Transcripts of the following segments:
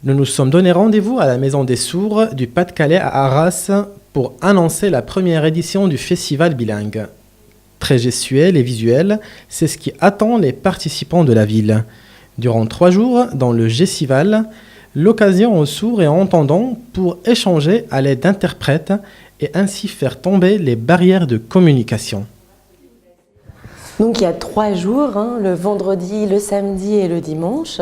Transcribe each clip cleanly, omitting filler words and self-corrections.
Nous nous sommes donné rendez-vous à la Maison des Sourds du Pas-de-Calais à Arras pour annoncer la première édition du festival bilingue. Très gestuel et visuel, c'est ce qui attend les participants de la ville. Durant 3 jours, dans le Gestival, l'occasion aux sourds et entendants pour échanger à l'aide d'interprètes et ainsi faire tomber les barrières de communication. Donc il y a 3 jours, le vendredi, le samedi et le dimanche.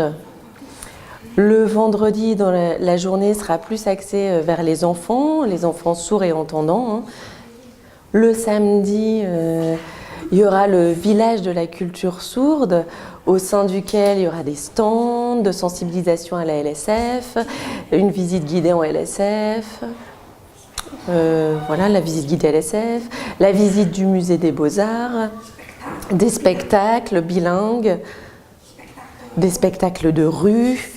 Le vendredi, dans la journée, sera plus axé vers les enfants sourds et entendants. Le samedi, il y aura le village de la culture sourde, au sein duquel il y aura des stands de sensibilisation à la LSF, une visite guidée en LSF, la visite guidée LSF, la visite du musée des Beaux-Arts, des spectacles bilingues, des spectacles de rue.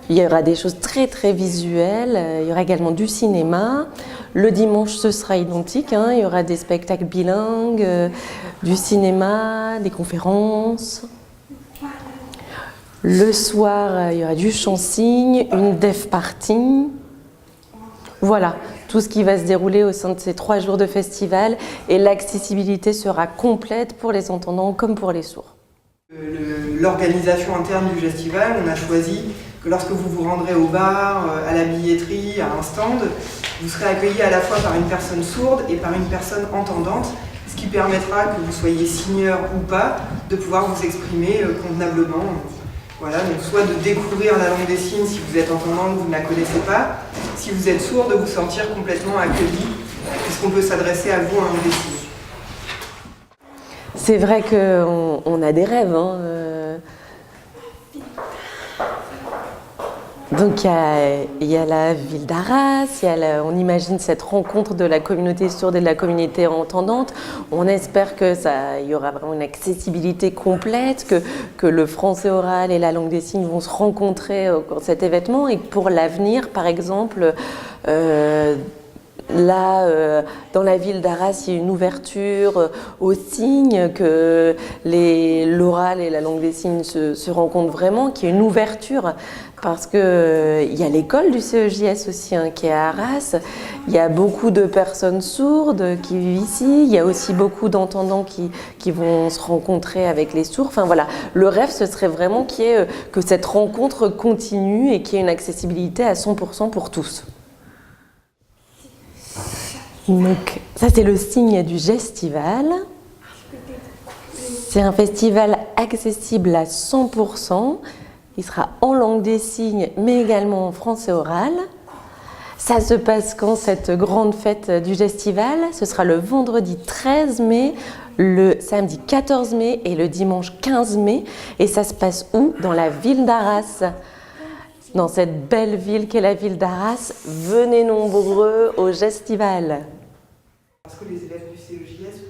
Il y aura des choses très très visuelles, il y aura également du cinéma. Le dimanche, ce sera identique, il y aura des spectacles bilingues, du cinéma, des conférences. Le soir, il y aura du chant-signe, une deaf party. Voilà, tout ce qui va se dérouler au sein de ces 3 jours de festival et l'accessibilité sera complète pour les entendants comme pour les sourds. L'organisation interne du Gestival, on a choisi que lorsque vous vous rendrez au bar, à la billetterie, à un stand, vous serez accueilli à la fois par une personne sourde et par une personne entendante, ce qui permettra, que vous soyez signeur ou pas, de pouvoir vous exprimer convenablement. Voilà, donc soit de découvrir la langue des signes si vous êtes entendant, que vous ne la connaissez pas, si vous êtes sourd, de vous sentir complètement accueilli, puisqu'on peut s'adresser à vous en langue des signes. C'est vrai qu'on a des rêves. Donc il y a la ville d'Arras, on imagine cette rencontre de la communauté sourde et de la communauté entendante. On espère qu'il y aura vraiment une accessibilité complète, que le français oral et la langue des signes vont se rencontrer au cours de cet événement et que pour l'avenir, par exemple, dans la ville d'Arras, il y a une ouverture aux signes, que l'oral et la langue des signes se rencontrent vraiment, qu'il y ait une ouverture, parce qu'il y a l'école du CEJS aussi qui est à Arras, il y a beaucoup de personnes sourdes qui vivent ici, il y a aussi beaucoup d'entendants qui vont se rencontrer avec les sourds. Enfin voilà, le rêve ce serait vraiment que cette rencontre continue et qu'il y ait une accessibilité à 100% pour tous. Donc, ça c'est le signe du Gestival. C'est un festival accessible à 100%. Il sera en langue des signes, mais également en français oral. Ça se passe quand, cette grande fête du Gestival? Ce sera le vendredi 13 mai, le samedi 14 mai et le dimanche 15 mai. Et ça se passe où? Dans la ville d'Arras. Dans cette belle ville qu'est la ville d'Arras. Venez nombreux au Gestival. Parce que les élèves du CEJS